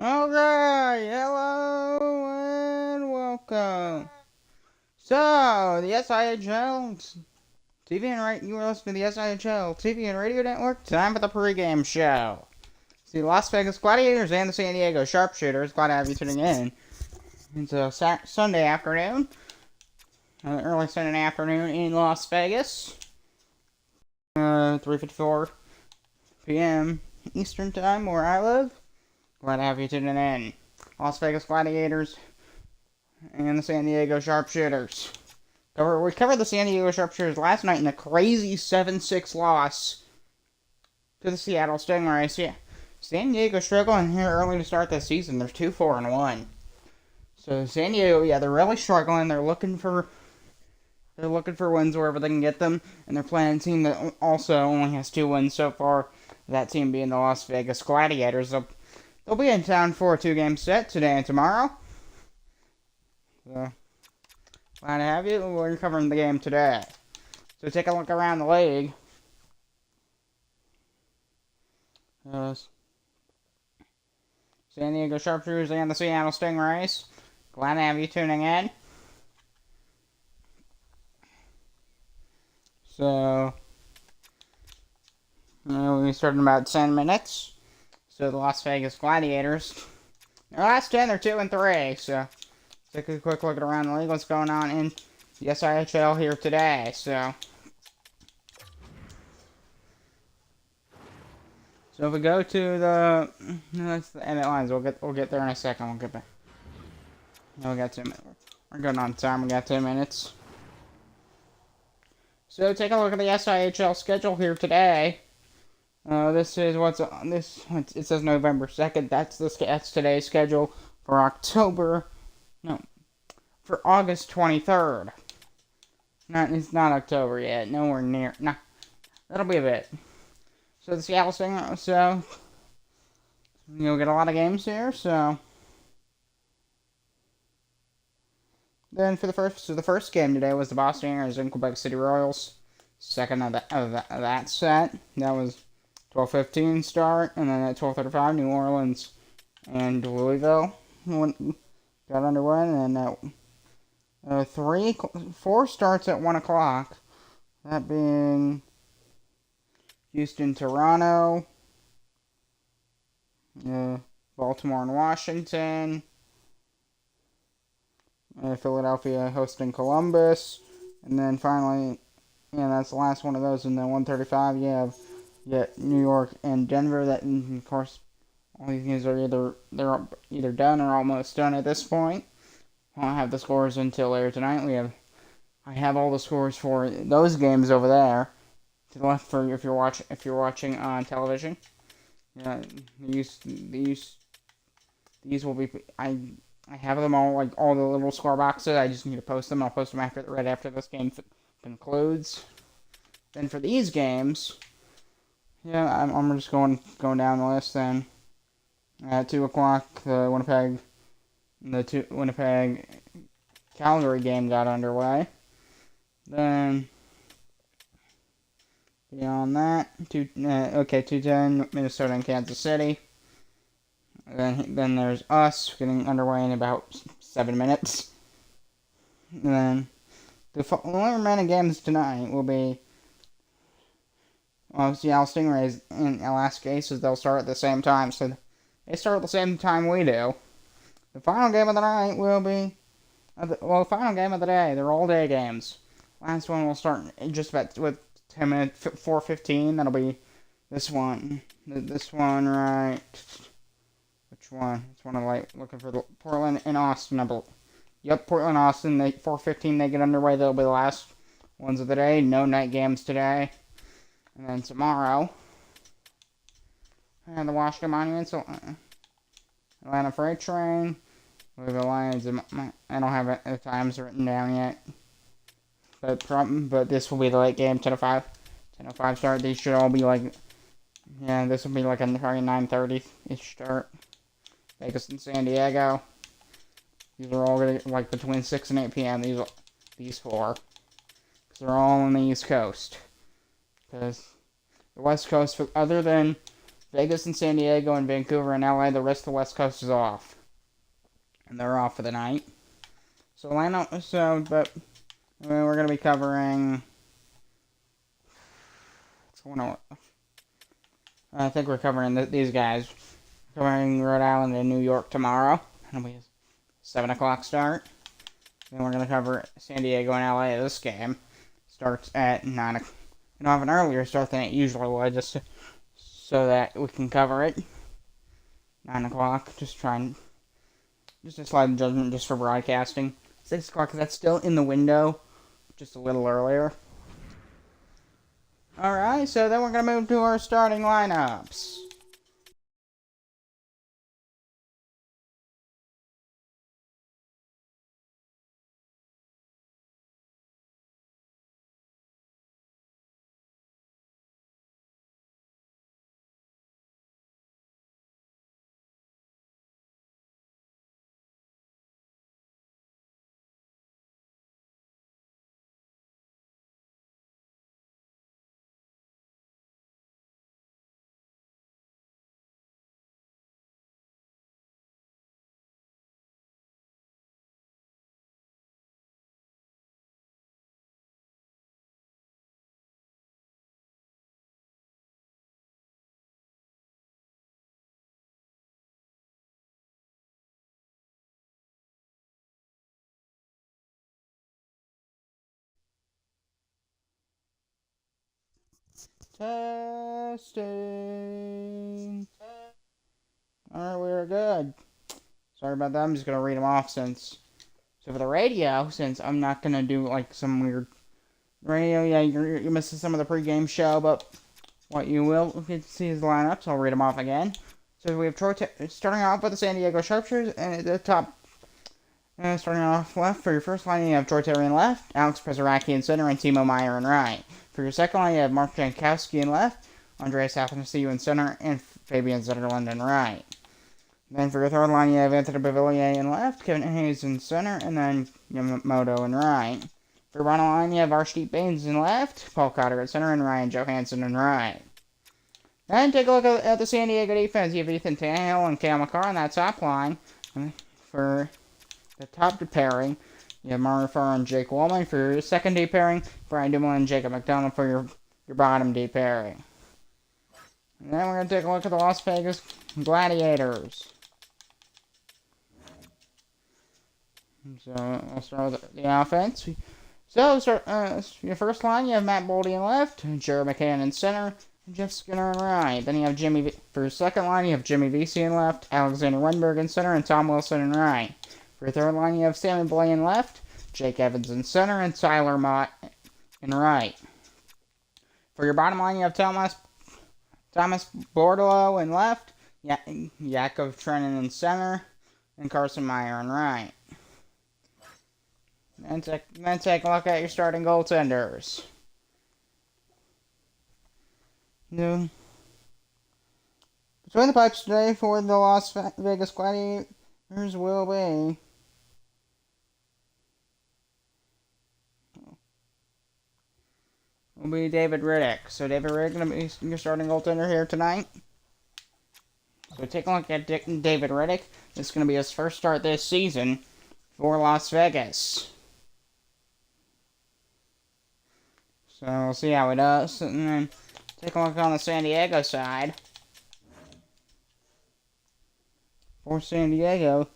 Alright, hello and welcome. So, the SIHL TV and radio, you were listening to the SIHL TV and radio network. Time for the pregame show. See, the Las Vegas Gladiators and the San Diego Sharpshooters. Glad to have you tuning in. It's a Sunday afternoon, early Sunday afternoon in Las Vegas. 3:54 p.m. Eastern Time where I live. Glad to have you tuning in. Las Vegas Gladiators and the San Diego Sharpshooters. We covered the San Diego Sharpshooters last night in a crazy 7-6 loss to the Seattle Stingrays. Yeah, San Diego struggling here early to start this season. They're 2-4-1. So San Diego, yeah, they're really struggling. They're looking for wins wherever they can get them, and they're playing a team that also only has 2 wins so far. That team being the Las Vegas Gladiators. They'll be in town for a 2-game set today and tomorrow. So, glad to have you. We're covering the game today. So take a look around the league. San Diego Sharpshooters and the Seattle Stingrays. Glad to have you tuning in. So, we'll be starting in about 10 minutes. So the Las Vegas Gladiators, their last 10, they're 2-3. So take a quick look around the league. What's going on in the SIHL here today? So if we go to that's the edit lines. We'll get there in a second. We'll get back. No, we got 2 minutes. We're good on time. We got 2 minutes. So take a look at the SIHL schedule here today. This is what's on this. It says November 2nd. That's today's schedule for August 23rd. It's not October yet. Nowhere near. Nah, that'll be a bit. So the Seattle Stingrays. So you'll get a lot of games here. So then for the first game today was the Boston Aires and Quebec City Royals. Second of that set. That was 12:15 start, and then at 12:35, New Orleans and Louisville got underway, and then 4 starts at 1 o'clock. That being Houston, Toronto, Baltimore and Washington, Philadelphia hosting Columbus, and then finally, that's the last one of those. And then 1:35, you have New York and Denver. That, of course, all these games are either done or almost done at this point. I won't have the scores until later tonight. I have all the scores for those games over there to the left for if you're watching on television. Yeah, these will be. I have them all, like all the little score boxes. I just need to post them. I'll post them right after this game concludes. Then for these games. Yeah, I'm just going down the list then. At 2 o'clock, the Winnipeg Calgary game got underway. Then beyond that, 2:10 Minnesota and Kansas City. Then there's us getting underway in about 7 minutes. And then the only remaining games tonight will be Seattle Stingrays and Alaska Aces. They'll start at the same time, so they start at the same time we do. The final game of the night will be, the final game of the day. They're all day games. Last one will start just about with 10 minutes, 4:15. That'll be this one. This one, right? Which one? It's one of looking for the Portland and Austin. Yep, Portland, Austin. 4:15. They get underway. They'll be the last ones of the day. No night games today. And then tomorrow, the Washington Monuments, Atlanta Freight Train, Louisville Lions. I don't have the times written down yet, but this will be the late game, 10:05 start. These should all be this will be like a probably 9:30-ish start. Vegas and San Diego. These are all gonna be between 6 and 8 p.m. These 4, because they're all on the East Coast. Because the West Coast, other than Vegas and San Diego and Vancouver and LA. The rest of the West Coast is off. And they're off for the night. So but we're going to be covering... What's going on? I think we're covering these guys. Covering Rhode Island and New York tomorrow. It'll be a 7 o'clock start. Then we're going to cover San Diego and LA. This game starts at 9 o'clock. You know, have an earlier start than it usually would, just so that we can cover it. 9 o'clock. Just a slight judgment just for broadcasting. 6 o'clock, that's still in the window. Just a little earlier. Alright, so then we're going to move to our starting lineups. Testing. Alright, we're good. Sorry about that, I'm just going to read them off So for the radio, since I'm not going to do, like, some weird radio, yeah, you're missing some of the pregame show, but what you will get to see is the lineups. I'll read them off again. So we have Troy, starting off with the San Diego Sharpshooters, and at the top, starting off left, for your first line, you have Troy Terry in left, Alex Pezaracki in center, and Timo Meyer in right. For your second line, you have Mark Jankowski in left, Andreas Athanasiou in center, and Fabian Zetterlund in right. Then for your third line, you have Anthony Beauvillier in left, Kevin Hayes in center, and then Yamamoto in right. For your bottom line, you have Arshdeep Bains in left, Paul Cotter in center, and Ryan Johansson in right. Then take a look at the San Diego defense. You have Ethan Tannehill and Cale Makar on that top line. And for the top pairing, you have Mario Farr and Jake Wallman. For your second D pairing, Brian Dumoulin and Jacob McDonald for your bottom D pairing. And then we're going to take a look at the Las Vegas Gladiators. So, I'll start with the offense. So, your first line, you have Matt Boldy in left, Jared McCann in center, and Jeff Skinner in right. Then you have for your second line, you have Jimmy Vesey in left, Alexander Wenberg in center, and Tom Wilson in right. For your third line, you have Sammy Blay in left, Jake Evans in center, and Tyler Mott in right. For your bottom line, you have Thomas Bordelot in left, Yakov Trenin in center, and Carson Meyer in right. Then take a look at your starting goaltenders. Between the pipes today for the Las Vegas Gladiators will be David Riddick. So David Riddick going to be your starting goaltender here tonight. So take a look at David Riddick. This is going to be his first start this season for Las Vegas. So we'll see how he does. And then take a look on the San Diego side. For San Diego,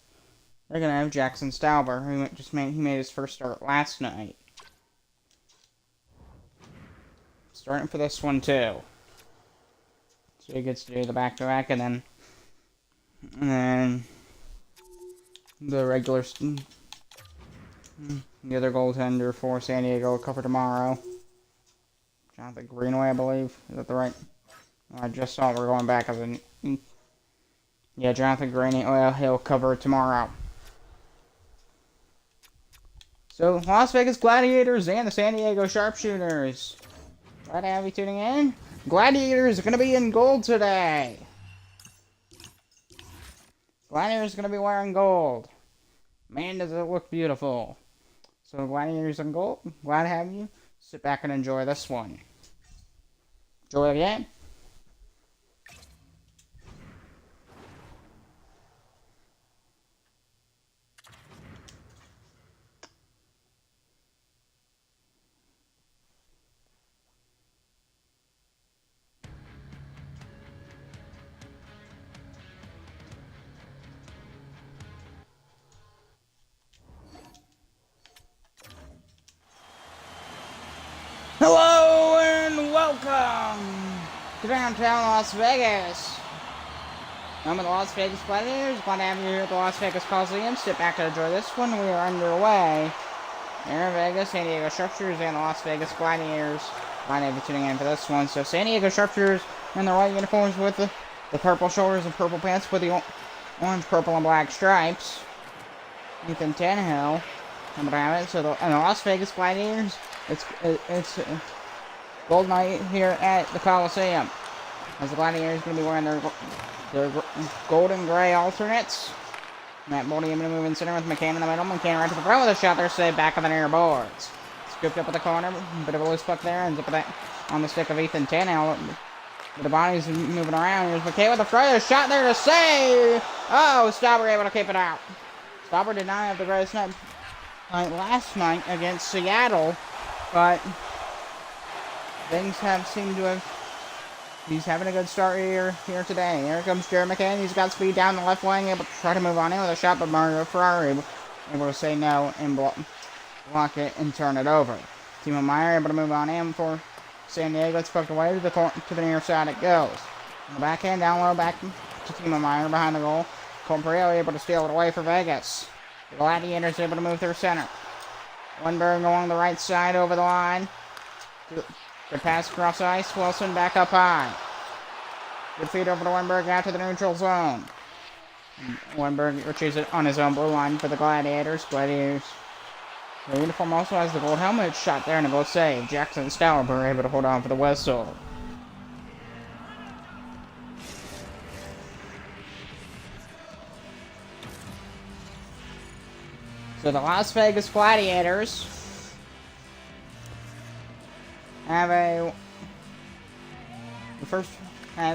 they're going to have Jackson Stauber, who he made his first start last night. Starting for this one too. So he gets to do the back-to-back, and then the regular, the other goaltender for San Diego will cover tomorrow. Jonathan Greenway, I believe. Is that the right? I just saw we're going back as a... Yeah, Jonathan Greenway, well, he'll cover tomorrow. So, Las Vegas Gladiators and the San Diego Sharpshooters. Glad to have you tuning in. Gladiators are going to be in gold today. Gladiators are going to be wearing gold. Man, does it look beautiful. So, Gladiators in gold. Glad to have you. Sit back and enjoy this one. Enjoy the game. Hello and welcome to downtown Las Vegas. I'm with the Las Vegas Gladiators. Glad to have you here at the Las Vegas Coliseum. Sit back to enjoy this one. We are underway here in Vegas. San Diego Sharpshooters and the Las Vegas Gladiators. Glad to have you tuning in for this one. So San Diego Sharpshooters in the white uniforms with the purple shoulders and purple pants with the orange, purple, and black stripes. Ethan SIHL. I'm gonna have it. So the Las Vegas Gladiators. It's Gold Night here at the Coliseum. As the Gladiators going to be wearing their gold and gray alternates. Matt Boldy going to move in center with McCann in the middle. McCann right to the front with a shot there, saved back of the near boards. Scooped up at the corner, bit of a loose puck there, and zip it on the stick of Ethan SIHL. The body's moving around. Here's McCann with the front shot there to save. Oh, Stauber able to keep it out. Stauber did not have the greatest night last night against Seattle. But things have seemed to have. He's having a good start here today. Here comes Jared McCann. He's got speed down the left wing, able to try to move on in with a shot, but Mario Ferrari able to say no and block it and turn it over. Timo Meyer able to move on in for San Diego. It's poked away to the near side it goes. On the backhand, down low, back to Timo Meyer behind the goal. Colton Perillo able to steal it away for Vegas. The Gladiators able to move through center. Wenberg along the right side over the line. Good pass across ice. Wilson back up high. Good feed over to Wenberg out to the neutral zone. Wenberg retrieves it on his own blue line for the Gladiators. The uniform also has the gold helmet shot there and a goal save. Jackson and Stauber able to hold on for the whistle. So the Las Vegas Gladiators have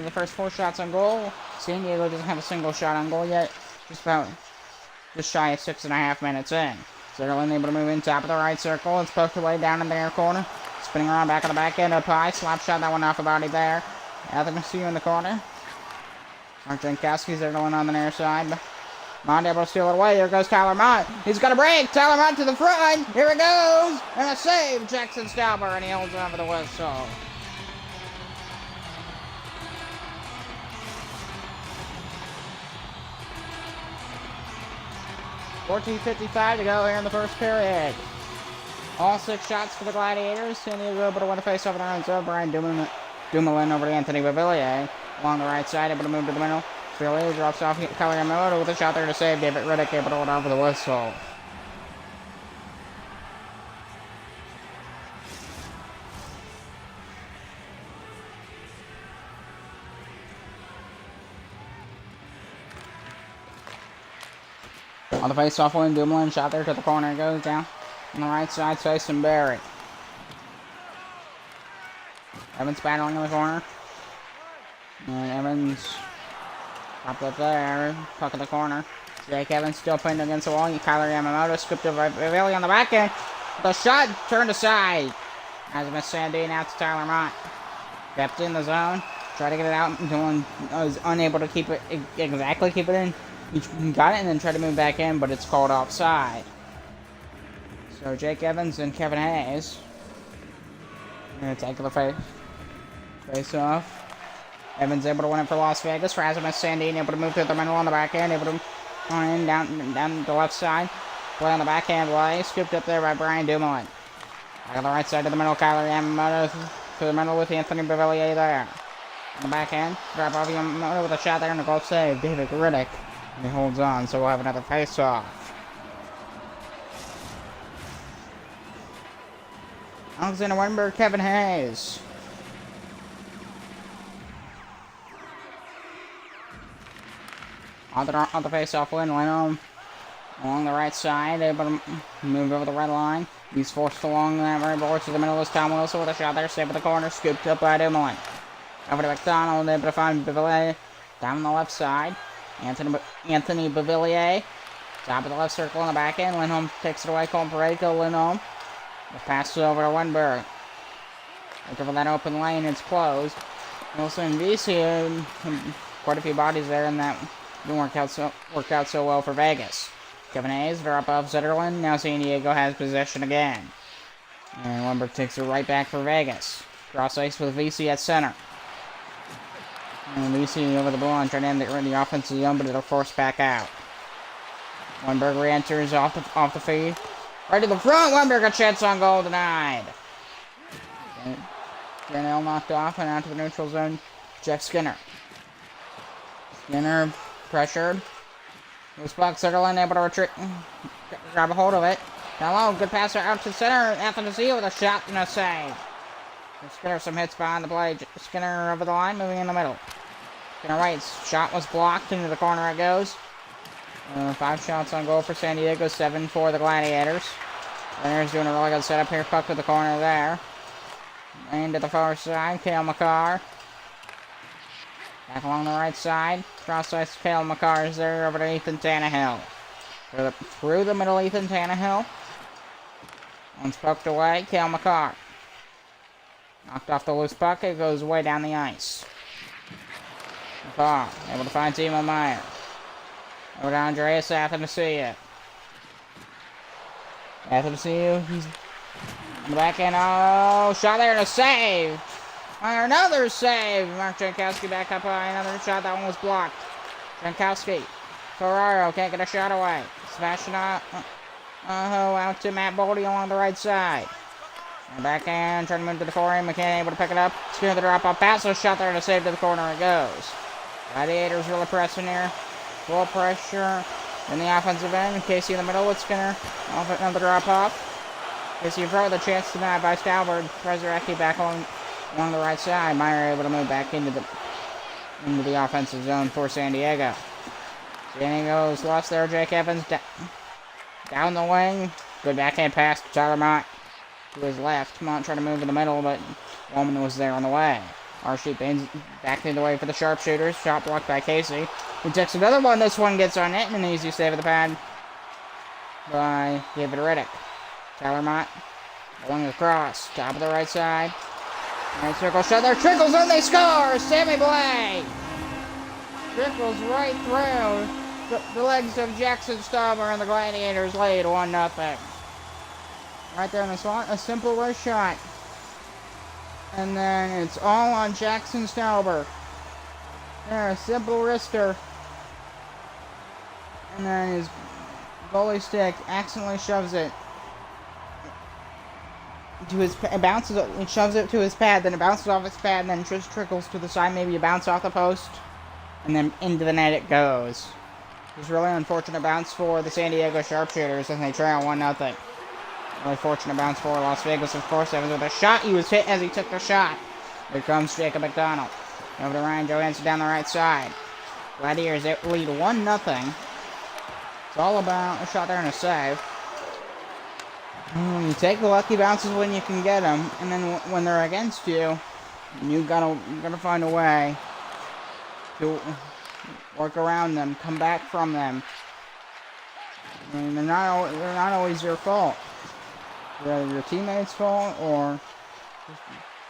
the first 4 shots on goal. San Diego doesn't have a single shot on goal yet. Just shy of 6.5 minutes in. Zetterlund able to move in top of the right circle. It's poked away down in the near corner. Spinning around back on the back end up high. Slap shot that one off the body there. Athanasiou in the corner. Mark Jankowski, Zetterlund on the near side. Mont able to steal it away. Here goes Tyler Mont. He's got a break. Tyler Mont to the front. Here it goes. And a save. Jackson Stauber, and he holds on for the whistle. .14:55 to go here in the first period. All 6 shots for the Gladiators. San Diego able to win a face over their own zone. Brian Dumoulin over to Anthony Beauvillier. Along the right side, able to move to the middle. Beauvillier drops off Kyler Yamamoto with a shot there to save. David Riddick able to hold on for the whistle. On the face-off win, Dumoulin shot there to the corner. It goes down on the right side, facing Barry. Evans battling in the corner. And Evans popped up there, puck in the corner. Jake Evans still pinned against the wall. Kyler Yamamoto scooped over Bailey on the back end. The shot turned aside. As Miss Sandine out to Tyler Mont. Kept in the zone. Tried to get it out. Dylan was unable to keep it in. He got it and then tried to move back in, but it's called offside. So Jake Evans and Kevin Hayes going to take the face off. Evans able to win it for Las Vegas. Rasmus Sandine able to move to the middle on the back end. Able to run in down the left side. Play on the backhand way. Scooped up there by Brian Dumoulin. Back on the right side of the middle, Kyler Yamamoto to the middle with Anthony Beauvillier there. On the backhand, drop off Yamamoto with a shot there and a goal save. David Riddick. And he holds on, so we'll have another face-off. Alexander Wenberg, Kevin Hayes. On the face-off win, Lindholm along the right side, able to move over the red line. He's forced along that right board to the middle of Tom Wilson with a shot there, saved at the corner, scooped up by Dumoulin. Over to McDonald, able to find Beauvillier down the left side. Anthony Beauvillier, top of the left circle on the back end. Lindholm takes it away. Colton Parayko, Lindholm. The pass over to Wenberg. Looking for that open lane, it's closed. Wilson and VC, quite a few bodies there, and that didn't work out so well for Vegas. Kevin Hayes, drop off Zetterlund. Now San Diego has possession again. And Lumberg takes it right back for Vegas. Cross ice with VC at center. And VC over the blue line trying to end the offensive zone, but it'll force back out. Lumberg re-enters off the feed. Right to the front. Lumberg, a chance on goal denied. Janelle knocked off and out to the neutral zone. Jeff Skinner. Skinner pressured. Loose puck, Sutherland able to retreat. Grab a hold of it. Hello, good passer out to center. Anthony Zia with a shot and a save. Skinner some hits behind the play. Skinner over the line, moving in the middle. Skinner right. Shot was blocked. Into the corner it goes. 5 shots on goal for San Diego, 7 for the Gladiators. Gladiators doing a really good setup here. Puck to the corner there. And to the far side, Cale McCarr. Back along the right side. Cross ice, Cale McCarr is there over to Ethan Tannehill. Through the middle, Ethan Tannehill. One's poked away, Cale McCarr. Knocked off the loose puck, it goes way down the ice. McCarr able to find Timo Meyer. Over to Andreas Athanasiou. Athanasiou, he's on the back end. Oh, shot there and a save. Another save. Mark Jankowski back up high. Another shot. That one was blocked. Jankowski. Ferraro can't get a shot away. Sebastian out to Matt Boldy along the right side. And back end, trying to move to the forehand. McKenna able to pick it up. Skinner the drop off pass. So shot there and a save to the corner it goes. Gladiators really pressing here. Full pressure in the offensive end. Casey in the middle with Skinner. Off another drop off. Casey in front with a chance denied by Stalbert. Resurrected back along the right side. Meyer able to move back into the offensive zone for San Diego. San Diego's lost there. Jake Evans down the wing. Good backhand pass to Tyler Mott to his left. Mott trying to move in the middle, but Woman was there on the way. R-Sheep back in the way for the Sharpshooters. Shot blocked by Casey. He takes another one. This one gets on net, and an easy save of the pad by David Riddick. Tyler Mott along across. Top of the right side. Right circle shot there. Trickles in. They score. Sammy Blay. Trickles right through the legs of Jackson Stauber, and the Gladiators lead 1-0. Right there in the slot. A simple wrist shot. And then it's all on Jackson Stauber. There, a simple wrister. And then his goalie stick accidentally shoves it to his, it bounces, it shoves it to his pad, then it bounces off his pad, and then just trickles to the side, maybe a bounce off the post, and then into the net it goes. It was a really unfortunate bounce for the San Diego Sharpshooters as they trail 1-0. Really fortunate bounce for Las Vegas, of course. Evans with a shot. He was hit as he took the shot. Here comes Jacob McDonald. Over to Ryan Johansson down the right side. Gladiators lead 1-0. It's all about a shot there and a save. You take the lucky bounces when you can get them, and then when they're against you, you gotta find a way to work around them, come back from them. I mean, they're not always your fault. They're either your teammates' fault or just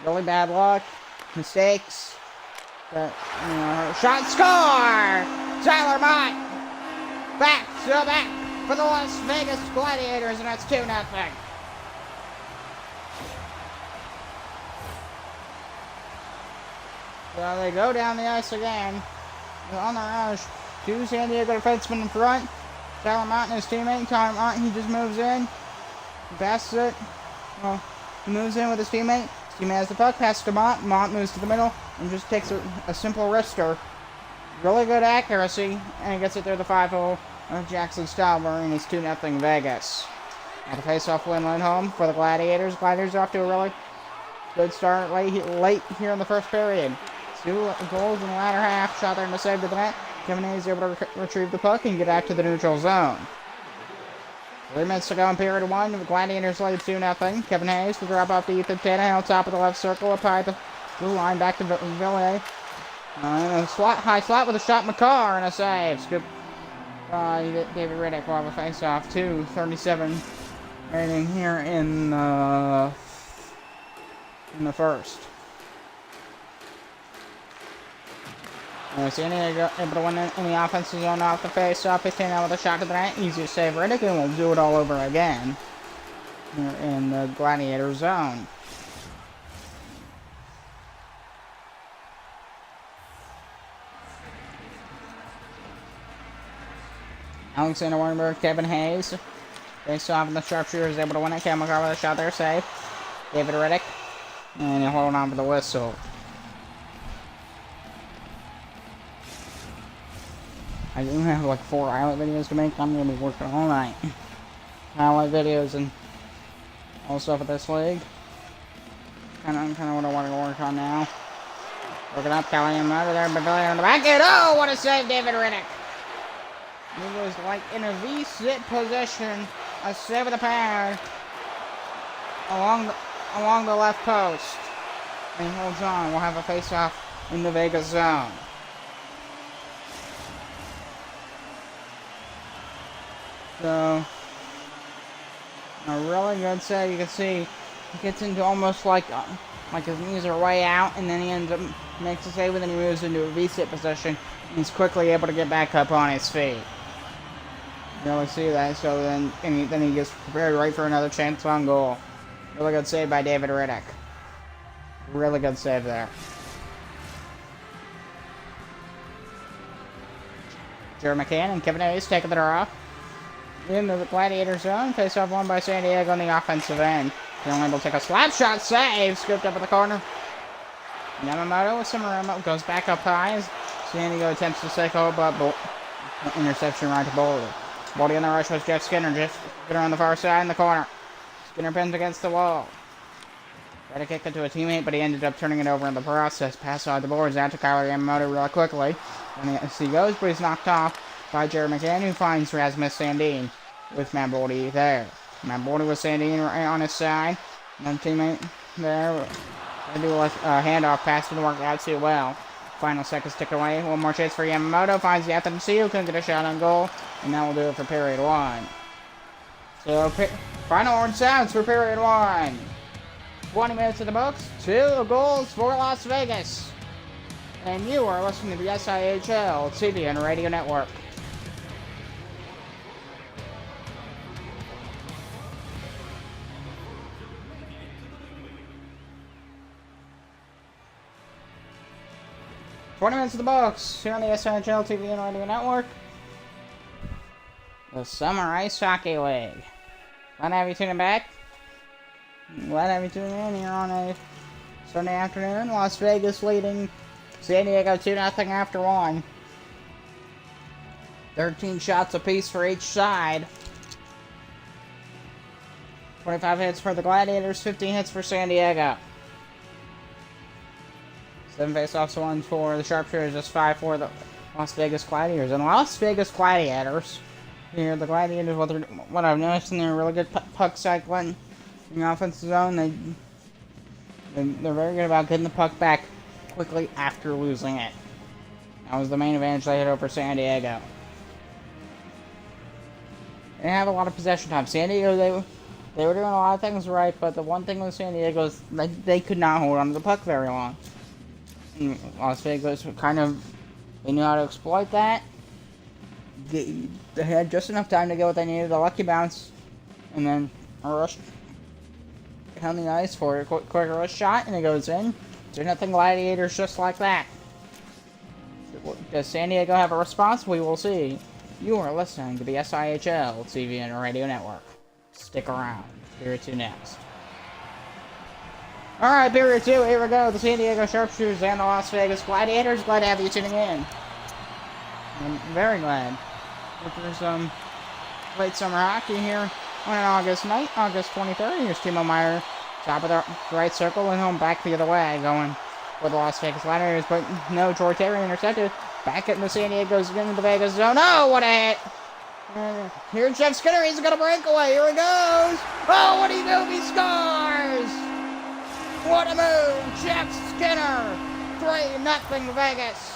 really bad luck, mistakes. But, shot, score! Tyler Mott back for the Las Vegas Gladiators, and that's 2-0. So they go down the ice again. On the rush, 2 San Diego defensemen in front. Tyler Mott and his teammate. Tyler Mott, he just moves in. He passes it. Well, he moves in with his teammate. His teammate has the puck, passes to Mott. Mott moves to the middle and just takes a simple wrister. Really good accuracy, and he gets it through the 5-0 of Jackson Stauber, and it's 2-0 Vegas. At the face-off win home for the Gladiators. Gladiators off to a really good start late here in the first period. 2 goals in the latter half. Shot there and a save to the net. Kevin Hayes able to retrieve the puck and get out to the neutral zone. 3 minutes to go in period 1. The Gladiators lead 2-0. Kevin Hayes to drop off to Ethan Tannehill, top of the left circle, up high the blue line, back to Ville. High slot with a shot, McCarr, and a save. Scoop David Riddick will have a face-off. 2:37 remaining here in the first. San Diego able to win in the offensive zone off the face-off. 15 out with a shot to the net. Easy to save Riddick, and we'll do it all over again. in the Gladiator zone. Alexander Warrenberg, Kevin Hayes. They still have the Sharpshooters able to win it. Cam McCarver with a shot there, save. David Riddick. And he'll hold on for the whistle. I do have like 4 highlight videos to make. I'm going to be working all night. Highlight videos and all stuff at this league. Kind of what I want to work on now. Working up, Kelly and over there, Bavilion on the back end. Oh, what a save, David Riddick. He was like in a V-sit position, a save of the power along the left post. And he holds on. We'll have a face-off in the Vegas zone. So, a really good save. You can see he gets into almost like his knees are way out, and then he ends up makes a save, and then he moves into a V-sit position. And he's quickly able to get back up on his feet. You really see that. So then he gets prepared right for another chance on goal. Really good save by David Riddick. Really good save there. Jerry McCann and Kevin Hayes taking the draw. Into the Gladiator zone. Face off won by San Diego on the offensive end. They're only able to take a slap shot save. Scooped up in the corner. Yamamoto with some room. Goes back up high. San Diego attempts to take hold, but interception right to Boulder. Boulder in the rush was Jeff Skinner. Jeff Skinner on the far side in the corner. Skinner pins against the wall. Tried to kick it to a teammate, but he ended up turning it over in the process. Pass on the boards out to Kyler Yamamoto really quickly. And he goes, but he's knocked off by Jared McCann, who finds Rasmus Sandin with Matt Boldy there. Matt Boldy with Sandin right on his side. Another teammate there. They do a handoff pass, didn't work out too well. Final seconds tick away. One more chance for Yamamoto. Finds the FMC, who couldn't get a shot on goal. And that will do it for period 1. So, final word sounds for period 1. 20 minutes in the books. 2 goals for Las Vegas. And you are listening to the SIHL TV and Radio Network. Minutes in the books here on the SIHL TV and Radio Network. The Summer Ice Hockey League. Glad to have you tuning back. Glad to have you tuning in here on a Sunday afternoon. Las Vegas leading San Diego 2-0 after 1. 13 shots apiece for each side. 25 hits for the Gladiators, 15 hits for San Diego. 7 face-offs, 1 for the Sharpshooters, just 5 for the Las Vegas Gladiators. And Las Vegas Gladiators, here, the Gladiators, what I've noticed, and they're really good puck cycling in the offensive zone. They're very good about getting the puck back quickly after losing it. That was the main advantage they had over San Diego. They have a lot of possession time. San Diego, they were doing a lot of things right, but the one thing with San Diego is they could not hold on to the puck very long. Las Vegas they knew how to exploit that. They had just enough time to get what they needed, a lucky bounce, and then a rush down the ice for a quick rush shot, and it goes in. 2-0 Gladiators just like that. Does San Diego have a response? We will see. You are listening to the SIHL TV and Radio Network. Stick around. Period 2 next. Alright, period 2, here we go. The San Diego Sharpshooters and the Las Vegas Gladiators. Glad to have you tuning in. I'm very glad. For some late summer hockey here on an August night, August 23rd. Here's Timo Meyer, top of the right circle, and home back the other way, going for the Las Vegas Gladiators. But no, Troy Terry intercepted. Back into San Diego's into the Vegas zone. Oh, what a hit! Here's Jeff Skinner. He's got a breakaway. Here he goes. Oh, what do you do? He scores! What a move! Jeff Skinner! 3-0 Vegas.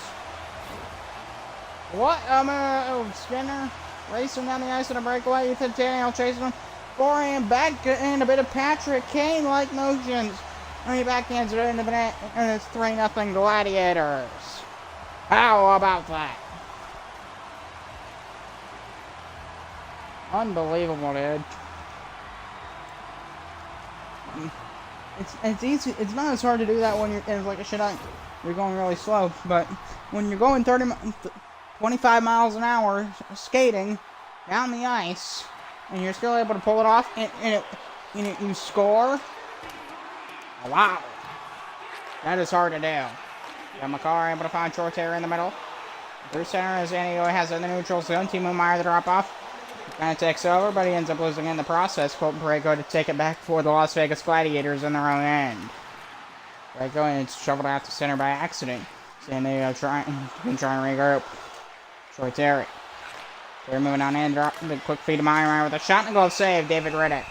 What a move! Skinner racing down the ice in a breakaway. Ethan Tannehill chasing him. Forehand, backhand, a bit of Patrick Kane-like motions. And he backhands it into the net, and it's 3-0 Gladiators. How about that? Unbelievable, dude. It's easy. It's not as hard to do that when you're like a shutout. You're going really slow, but when you're going 25 miles an hour skating down the ice, and you're still able to pull it off, and you score. Oh, wow, that is hard to do. Got McCarr able to find Shorter in the middle. Through center as San Diego has in the neutral zone. Timo Meyer the drop off. Kind of takes over, but he ends up losing in the process. Colton Pareko to take it back for the Las Vegas Gladiators in their own end. Pareko and it's shoveled out to center by accident. San Diego trying to regroup. Troy Terry. They're moving on in. The quick feed to Meyer with a shot and a goal save. David Riddick.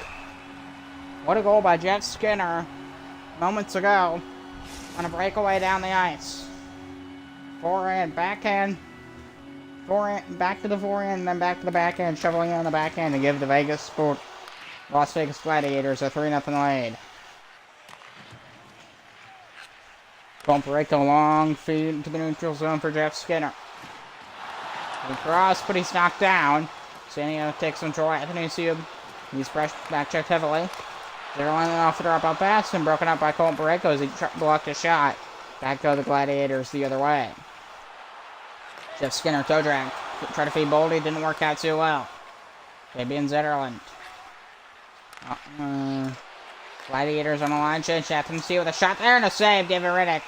What a goal by Jeff Skinner moments ago on a breakaway down the ice. Forehand, backhand. Forehand, back to the forehand, then back to the backhand, shoveling on the backhand to give the Las Vegas Gladiators a 3-0 lead. Going Pareko, long feed to the neutral zone for Jeff Skinner. Cross, but he's knocked down. San Diego takes control. Anthony Siub. He's back checked heavily. They're lining off the drop-out pass and broken up by Colton Pareko as he blocked a shot. Back go the Gladiators the other way. Jeff Skinner, toe drag. Try to feed Boldy, didn't work out too well. Fabian Zetterland. Gladiators on the line change. Anthony Siub with a shot there and a save. David Riddick.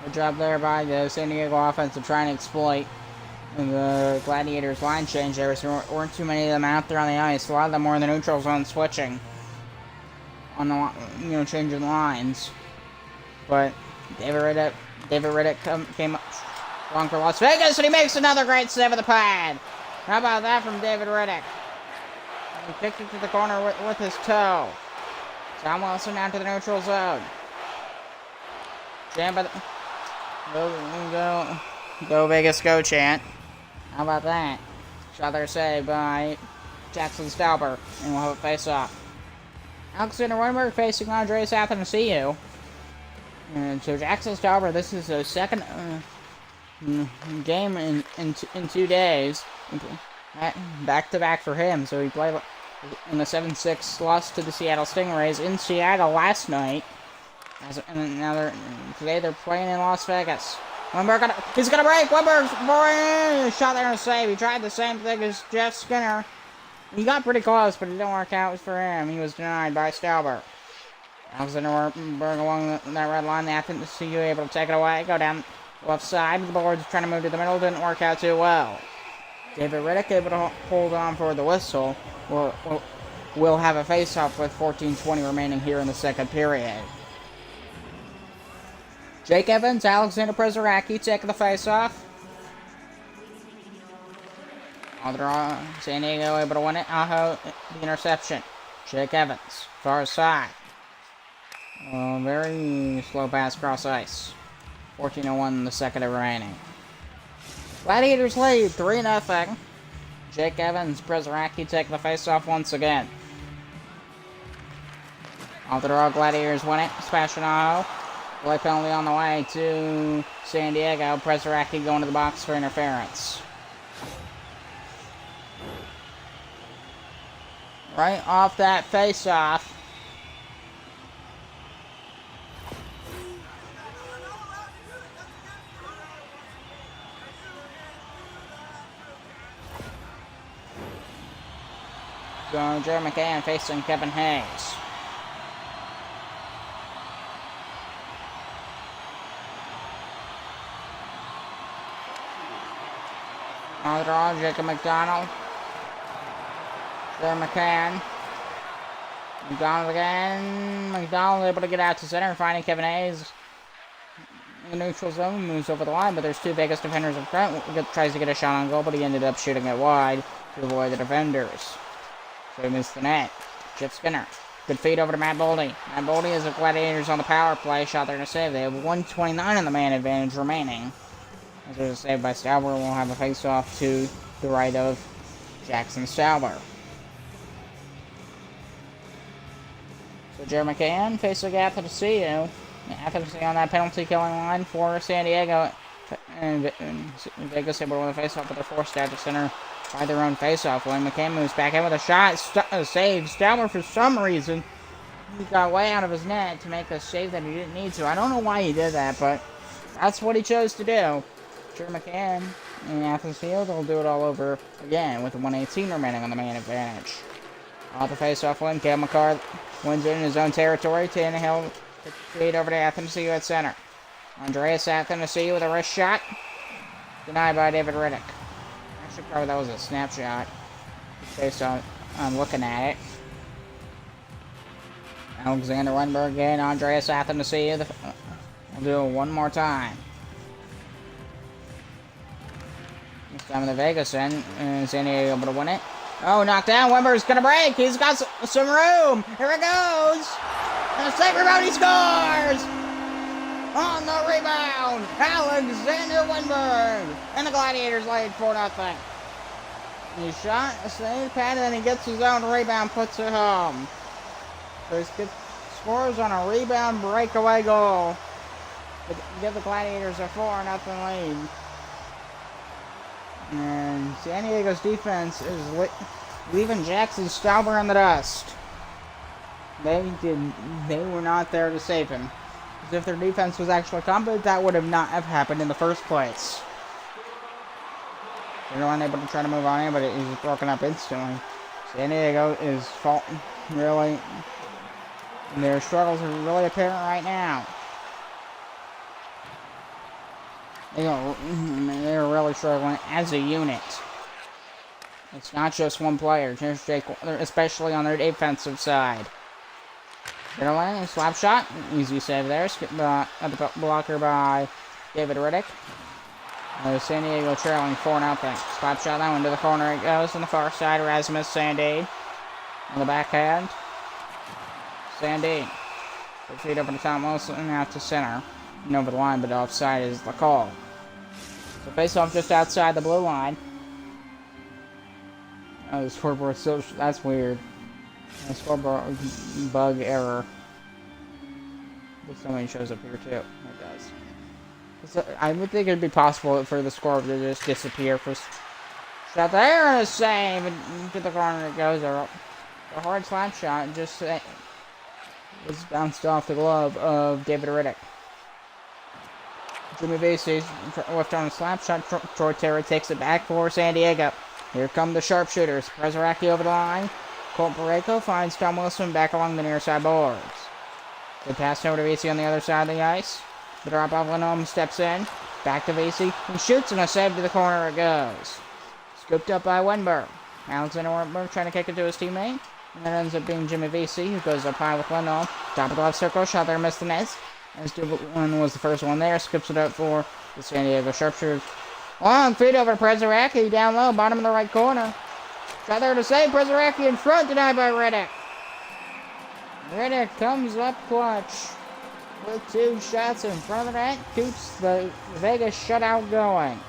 Good job there by the San Diego offense to try and exploit the Gladiators line change. There weren't too many of them out there on the ice. A lot of them were in the neutral zone switching on the changing lines. But David Riddick came up strong for Las Vegas, and he makes another great save of the pad. How about that from David Riddick? He kicked it to the corner with his toe. Tom Wilson down to the neutral zone. Jam by the go Vegas go chant. How about that? Shot there saved by Jackson Stauber, and we'll have a face-off. Alexander Weinberg facing Andres Athanasiou. And so Jackson Stauber, this is the second game in 2 days. Back-to-back for him. So he played in the 7-6 loss to the Seattle Stingrays in Seattle last night. And now today they're playing in Las Vegas. Weinberg he's gonna break. Weinberg's shot there and a save. He tried the same thing as Jeff Skinner. He got pretty close, but it didn't work out for him. He was denied by Stauber. Alexander Weinberg along that red line. They have to see you able to take it away. Go down left side. The boards trying to move to the middle. Didn't work out too well. David Riddick able to hold on for the whistle. We'll have a face-off with 14:20 remaining here in the second period. Jake Evans, Alexander Prezaraki taking the face-off. San Diego able to win it. Aho, the interception. Jake Evans, far side. Very slow pass cross ice. 14:01 in the second remaining. Gladiators lead 3-0. Jake Evans, Prezaraki taking the face-off once again. Off the draw, Gladiators win it. Sebastian Aho. Play penalty on the way to San Diego. Prezaraki going to the box for interference. Right off that face-off. So Jerry McCann facing Kevin Hayes. On the draw, Jacob McDonald. There, McCann. McDonald again. McDonald able to get out to center, finding Kevin Hayes. In the neutral zone, moves over the line, but there's two Vegas defenders in front. Tries to get a shot on goal, but he ended up shooting it wide to avoid the defenders. So he missed the net. Jeff Skinner. Good feed over to Matt Boldy. Matt Boldy is the Gladiators on the power play. Shot there to save. They have 1:29 on the man advantage remaining. As there's a save by Stauber, we'll have a face-off to the right of Jackson Stauber. So Jerry McCann facing Athanasiou. Athanasiou on that penalty-killing line for San Diego. And Vegas able to win the face-off, but they're forced out to center by their own face-off. William McCann moves back in with a shot. Saves Stauber for some reason. he got way out of his net to make a save that he didn't need to. I don't know why he did that, but that's what he chose to do. Jerry McCann in Athens Field will do it all over again with 1:18 remaining on the main advantage. Off the face-off win, Cale McCarr wins it in his own territory. Tannehill to feed over to Athanasiou at center. Andreas Athanasiou with a wrist shot. Denied by David Riddick. Actually, probably that was a snapshot based on looking at it. Alexander Weinberg again. Andreas Athanasiou. We'll do it one more time. This time in the Vegas end. And San Diego able to win it. Oh, knocked down. Wimber's going to break. He's got some room. Here it goes. And a save rebound. He scores. On the rebound. Alexander Wimberg. And the Gladiators lead 4-0. He shot a save pad and then he gets his own rebound. Puts it home. So he scores on a rebound breakaway goal. To give the Gladiators a 4-0 lead. And San Diego's defense is leaving Jackson Stauber in the dust. They were not there to save him. Because if their defense was actually competent, that would not have happened in the first place. They're unable to try to move on in, but it is broken up instantly. San Diego is really, their struggles are really apparent right now. They're really struggling as a unit. It's not just one player, especially on their defensive side. They're slap shot, easy save there. At the blocker by David Riddick. San Diego trailing 4-0. Slap shot, that one to the corner it goes on the far side. Rasmus Sandin on the backhand. Sandin. Feet over to Tom Wilson out to center. And over the line, but offside is the call. So face off just outside the blue line. Oh, the scoreboard still, that's weird. The scoreboard bug error. Somebody shows up here too. It does. So, I would think it'd be possible for the score to just disappear for shot there and a save and to the corner it goes. A hard slap shot just was bounced off the glove of David Riddick. Jimmy Vesey left on a slap shot. Troy Terry takes it back for San Diego. Here come the Sharpshooters. Prezaraki over the line. Colt Pareko finds Tom Wilson back along the near side boards. Good pass over to Vesey on the other side of the ice. The drop off Lindholm steps in. Back to Vesey. He shoots and a save to the corner it goes. Scooped up by Weinberg. Alexander Weinberg trying to kick it to his teammate. And that ends up being Jimmy Vesey, who goes up high with Lindholm. Top of the left circle. Shot there, missed the net. As one was the first one there. Skips it up for the San Diego Sharpshooters. Long feed over to Prezaraki. Down low, bottom of the right corner. Shot there to save. Prezaraki in front. Denied by Riddick. Riddick comes up clutch with 2 shots in front of that. Keeps the Vegas shutout going.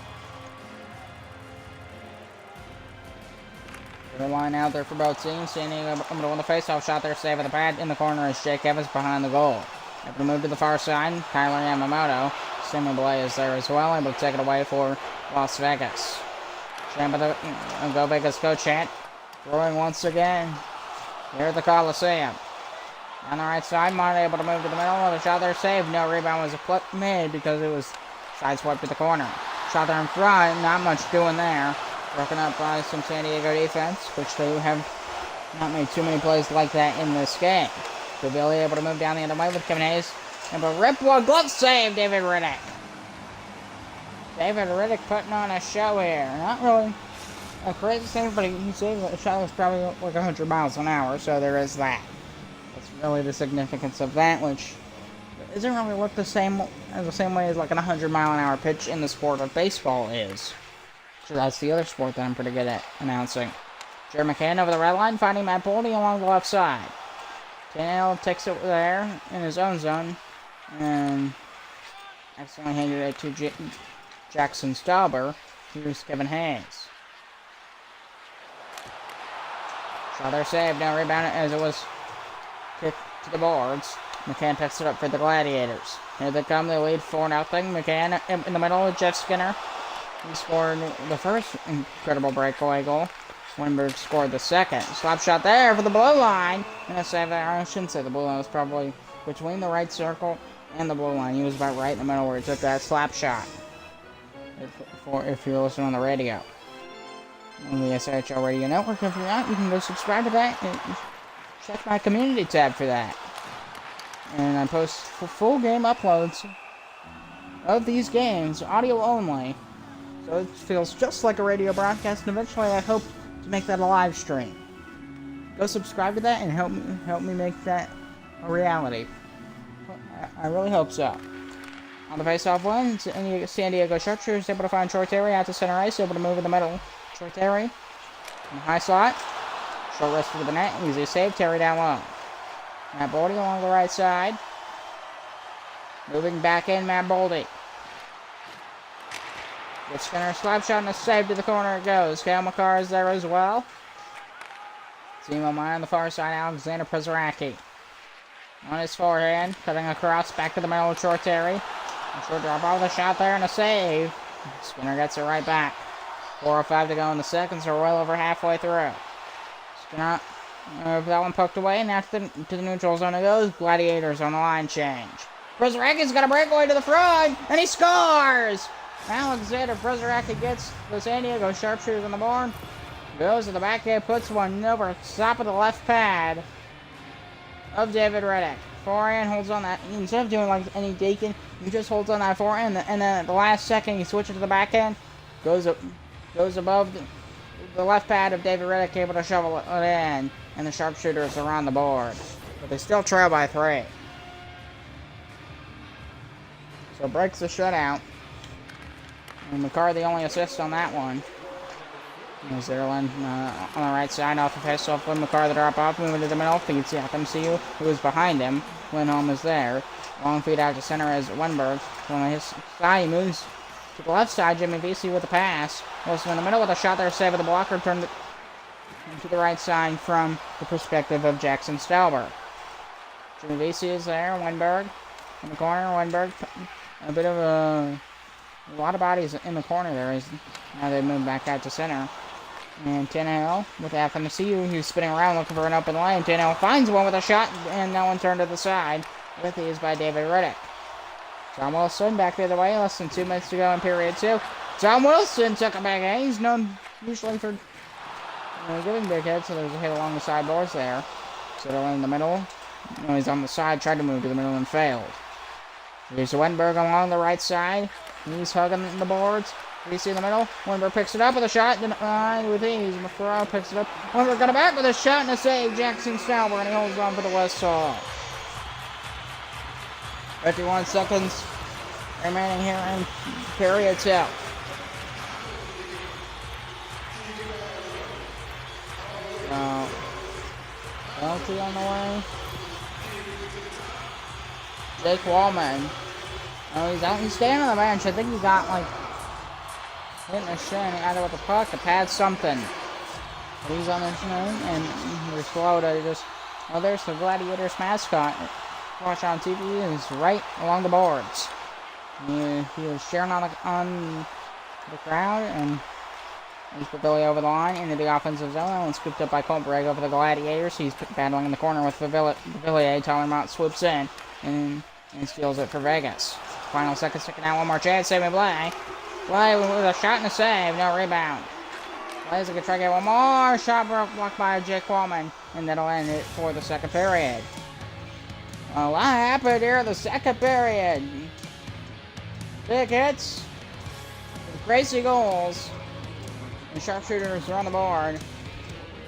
The line out there for both teams. San Diego able to win the faceoff. Shot there, save of the pad in the corner as Jake Evans behind the goal. Able to move to the far side. Kyler Yamamoto. Sammy Blay is there as well. Able to take it away for Las Vegas. Chant by the Go Vegas Go chant. Throwing once again here at the Coliseum. On the right side, Monte able to move to the middle. The shot there saved. No rebound was a flip made because it was sideswiped to the corner. Shot there in front. Not much doing there. Broken up by some San Diego defense, which they have not made too many plays like that in this game. So Billy able to move down the other way with Kevin Hayes. And a rip one glove save, David Riddick. David Riddick putting on a show here. Not really a crazy save, but he saved a shot that was probably like 100 miles an hour, so there is that. That's really the significance of that, which doesn't really work the same way as like a 100-mile-an-hour pitch in the sport of baseball is. So that's the other sport that I'm pretty good at announcing. Jerry McCann over the red line, finding Matt Boldy along the left side. Tannehill takes it there in his own zone, and accidentally handed it to Jackson Stauber. Here's Kevin Hayes. Shot there saved, no rebound as it was kicked to the boards. McCann picks it up for the Gladiators. Here they come, they lead 4-0. McCann in the middle with Jeff Skinner. He scored the first incredible breakaway goal. Winberg scored the second. Slap shot there for the blue line. And a save there. I shouldn't say the blue line. It was probably between the right circle and the blue line. He was about right in the middle where he took that slap shot. If you're listening on the radio. On the SIHL Radio Network. If you're not, you can go subscribe to that. And check my community tab for that. And I post full game uploads of these games, audio only. So it feels just like a radio broadcast, and eventually I hope to make that a live stream. Go subscribe to that and help me make that a reality. I really hope so. On the face-off win, San Diego Sharpshooters able to find Troy Terry out to center ice, able to move in the middle. Troy Terry in the high slot. Short rest for the net. Easy save. Terry down low. Matt Boldy along the right side. Moving back in, Matt Boldy. Good Skinner slap shot and a save to the corner it goes. Kale McCarr is there as well. Timo Meyer on the far side. Alexander Przaracki on his forehand. Cutting across. Back to the middle of Troy Terry. A short drop off the shot there and a save. Skinner gets it right back. 4:05 to go in the second, so we're well over halfway through. Skinner, that one poked away, and now to the neutral zone it goes. Gladiators on the line change. Przaracki's got a breakaway to the front, and he scores! Alexander Przaracki gets the San Diego Sharpshooters on the board. Goes to the backhand, puts one over top of the left pad of David Riddick. Forehand holds on that. Instead of doing like any Deacon, he just holds on that forehand, and then at the last second he switches to the backhand. Goes above the left pad of David Riddick, able to shovel it in, and the Sharpshooters are on the board. But they still trail by 3. So breaks the shutout. And McCarr the only assist on that one. As Zerlin on the right side off the face-off with McCarr the drop off, moving to the middle. Feeds out MCU, who is behind him. Lindholm is there. Long feed out to center as Winberg. On his side, he moves to the left side. Jimmy Vesey with the pass. Wilson in the middle with a shot there, save with the blocker. Turned to the right side from the perspective of Jackson Stalberg. Jimmy Vesey is there. Winberg in the corner. Winberg, a bit of a lot of bodies in the corner there. Now they move back out to center. And Tannehill with FMCU, who's spinning around looking for an open lane. Tannehill finds one with a shot, and no one turned to the side. With these by David Riddick. Tom Wilson back the other way, less than 2 minutes to go in period 2. Tom Wilson took it back in. He's known usually for giving big hits, so there's a hit along the sideboards there. Settle in the middle. No, he's on the side, tried to move to the middle and failed. Here's Winberg along the right side. He's hugging the boards. Vesey in the middle. Winberg picks it up with a shot. Denied with ease. McCarr picks it up. Winberg got it back with a shot and a save. Jackson Stalberg, and he holds on for the whistle. 51 seconds remaining here in period 2. Penalty on the way. Jake Wallman. Oh, he's out. He's staying on the bench. I think he got like hitting a shin either with the puck, the pad, something. But he's on the shin, and they're slow to just. Oh, there's the Gladiators mascot. Watch on TV is right along the boards. He was sharing on the crowd, and he's put Billy over the line into the offensive zone and scooped up by Colt Borrego for the Gladiators. He's battling in the corner with Villiers. Tyler Mott swoops in and steals it for Vegas. Final seconds ticking out. One more chance. Saving Blay. Blay with a shot and a save. No rebound. Blay's going to try to get one more. Shot blocked by Jake Wallman, and that'll end it for the second period. A lot happened here in the second period. Big hits. Crazy goals. The Sharpshooters are on the board.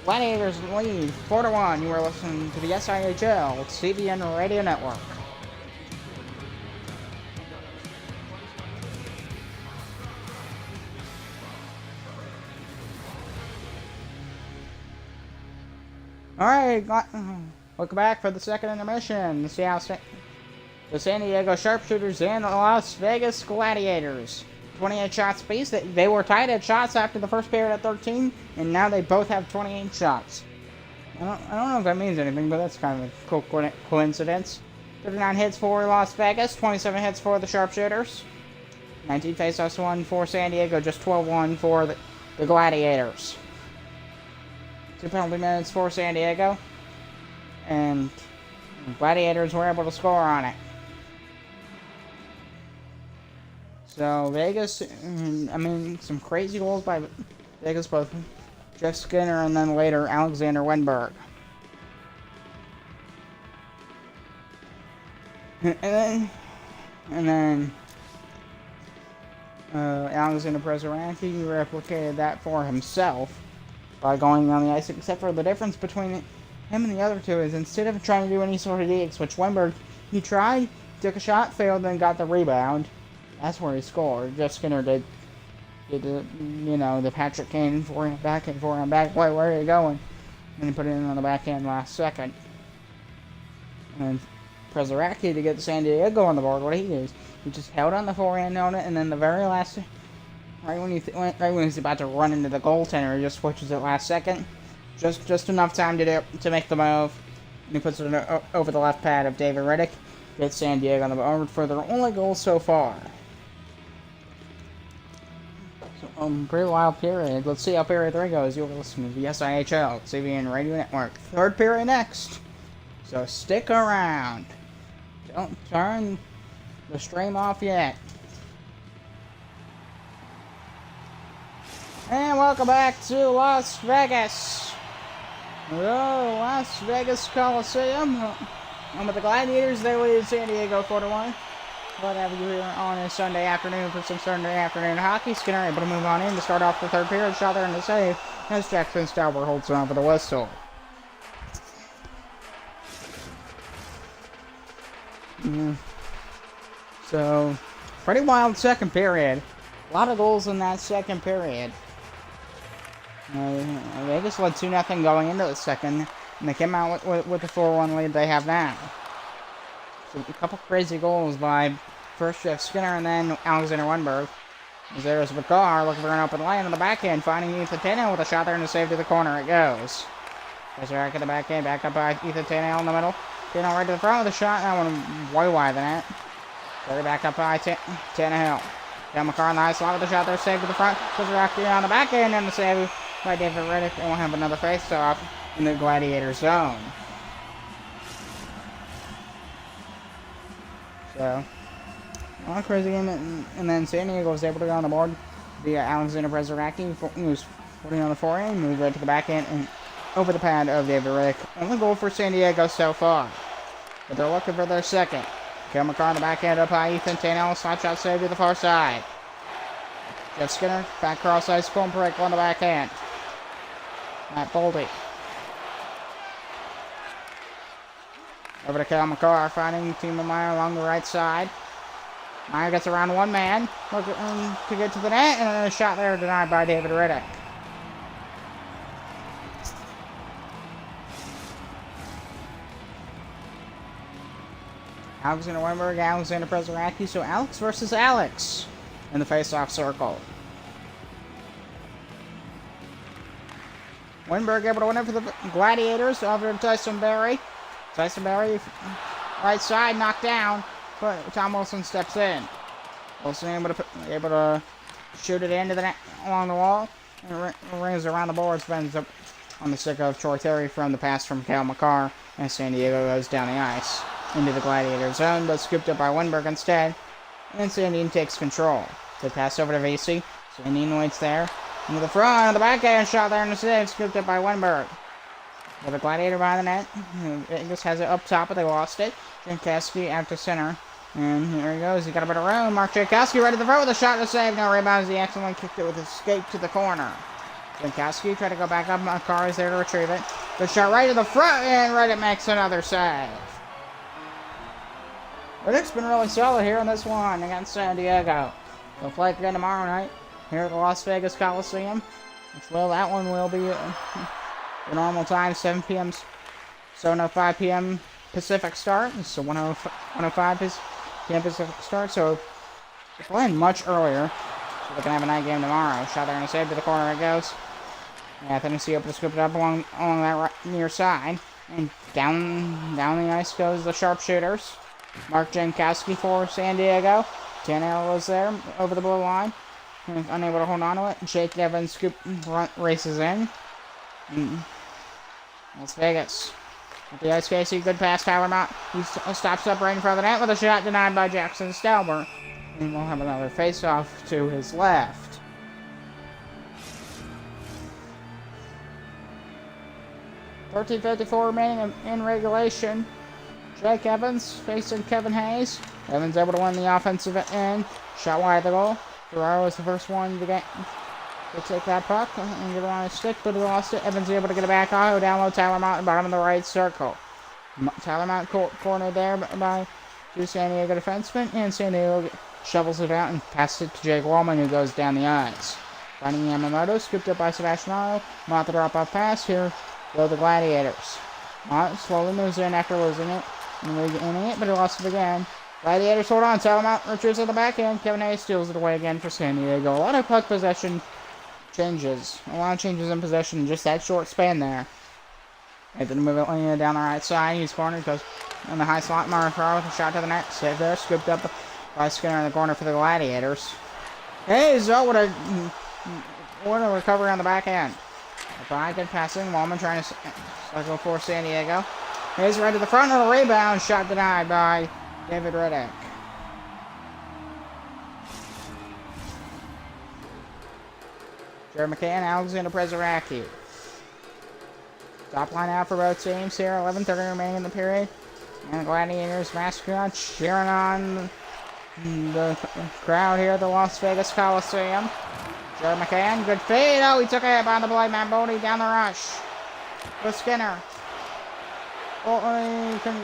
Gladiators lead 4-1. You are listening to the SIHL CBN Radio Network. Alright, welcome back for the second intermission. See how the San Diego Sharpshooters and the Las Vegas Gladiators. 28 shots apiece. They were tied at shots after the first period at 13, and now they both have 28 shots. I don't know if that means anything, but that's kind of a cool coincidence. 39 hits for Las Vegas, 27 hits for the Sharpshooters. 19 faceoffs won for San Diego, just 12-1 for the Gladiators. 2 penalty minutes for San Diego. And Gladiators were able to score on it. So Vegas, I mean, some crazy goals by Vegas, both Jeff Skinner and then later Alexander Wenberg. And then Alexander Prezaracki replicated that for himself by going on the ice, except for the difference between him and the other two is instead of trying to do any sort of digs, which Wenberg, he tried, took a shot, failed, then got the rebound. That's where he scored. Jeff Skinner did the, the Patrick Kane forehand, back, where are you going? And he put it in on the backhand last second. And Prezaracki, to get San Diego on the board, what he did is he just held on the forehand on it, and then the very last, right when he's about to run into the goaltender, he just switches it last second. Just enough time to make the move. And he puts it over the left pad of David Riddick. Gets San Diego on the board for their only goal so far. So, pretty wild period. Let's see how period 3 goes. You're listening to the SIHL, CBN Radio Network. Third period next. So stick around. Don't turn the stream off yet. And welcome back to Las Vegas. Hello, Las Vegas Coliseum. Home of the Gladiators. They lead San Diego 4-1. Glad to have you here on a Sunday afternoon for some Sunday afternoon hockey. Skinner able to move on in to start off the third period. Shot there in the save as Jackson Stauber holds on for the whistle. So, pretty wild second period. A lot of goals in that second period. Vegas led 2-0 going into the second, and they came out with the 4-1 lead they have now. So a couple crazy goals by first Jeff Skinner and then Alexander Wenberg. As there's Bakar looking for an open lane on the backhand, finding Ethan Tannehill with a shot there and a save to the corner. It goes. Back at the backhand, back up by Ethan Tannehill in the middle. Tannehill right to the front with a shot. That one way wide than that. Third back up by Tannehill. Down McCarr on the high slot with a shot there, save to the front. Prezaracki on the backhand and the save by David Riddick. They won't have another face-off in the Gladiator zone. So, a lot of crazy game, and then San Diego was able to go on the board via Alexander Prezaracki, who was putting on the forehand, moved right to the backhand, and over the pad of David Riddick. Only goal for San Diego so far, but they're looking for their second. Cale McCarr on the backhand up by Ethan Tannehill, slot shot save to the far side. Jeff Skinner, back cross ice, break on the backhand. Matt Boldy. Over to Cale McCarr, finding Timo Meyer along the right side. Meyer gets around one man, looking to get to the net, and a shot there denied by David Riddick. Alexander Wenberg, Alexander Prezaracki, so Alex versus Alex in the face-off circle. Wenberg able to win it for the Gladiators over to Tyson Berry. Tyson Berry, right side, knocked down, but Tom Wilson steps in. Wilson able to shoot it into the net along the wall, and rings around the boards, ends up on the stick of Troy Terry from the pass from Cale McCarr, and San Diego goes down the ice into the Gladiator zone, but scooped up by Wenberg instead, and Sandine takes control. They pass over to VC. Sandine waits there. Into the front, of the backhand shot there in the save, scooped up by Wenberg. With a Gladiator by the net. Vegas has it up top, but they lost it. Jankowski out to center. And here he goes. He got a bit of room. Mark Jankowski right at the front with a shot to save. No rebounds. He accidentally kicked it with a skate to the corner. Jankowski tried to go back up. McCarr is there to retrieve it. The shot right to the front, and Riddick makes another save. Riddick's been really solid here in this one against San Diego. They'll play again tomorrow night here at the Las Vegas Coliseum. That one will be the normal time, 7 p.m. 7:05 p.m. Pacific start. So 1:05 p.m. Pacific start. So they're playing much earlier. So they can have a night game tomorrow. Shot there and a save to the corner it goes. Tennessee able to scoop it up along that near side. And down the ice goes the Sharpshooters. Mark Jankowski for San Diego. Tannehill was there over the blue line. Unable to hold on to it. Jake Evans races in. Las Vegas. With the ice Casey, good pass, Tyler Mott. He stops up right in front of the net with a shot denied by Jackson Stelber. And we'll have another face-off to his left. .13:54 remaining in regulation. Jake Evans facing Kevin Hayes. Evans able to win the offensive end. Shot wide of the goal. Ferraro was the first one to take that puck and get it on his stick, but he lost it. Evans able to get it back on. Down low, Tyler Mott, bottom of the right circle. Tyler Mott corner there by two San Diego defensemen, and San Diego shovels it out and passes it to Jake Wallman, who goes down the ice. Finding Yamamoto, scooped up by Sebastiano. Mott the drop-off pass. Here go the Gladiators. Mott slowly moves in after losing it and regaining it, but he lost it again. Gladiators hold on. Tyler Mott retrieves at the back end. Kevin Hayes steals it away again for San Diego. A lot of puck possession changes. A lot of changes in possession in just that short span there. Able to move it down the right side. He's cornered, goes in the high slot. Marfaro with a shot to the net. Save there. Scooped up by Skinner in the corner for the Gladiators. Hayes, oh, what a recovery on the back end. By good passing. Wallman trying to cycle for San Diego. Hayes right to the front of the rebound. Shot denied by David Riddick. Jared McCann, Alexander Prezaraki. Top line out for both teams here. 11:30 remaining in the period. And the Gladiators mascot cheering on the crowd here at the Las Vegas Coliseum. Jared McCann, good feed. Oh, he took a hit behind the blade. Matt Bodie down the rush with Skinner. Oh, he can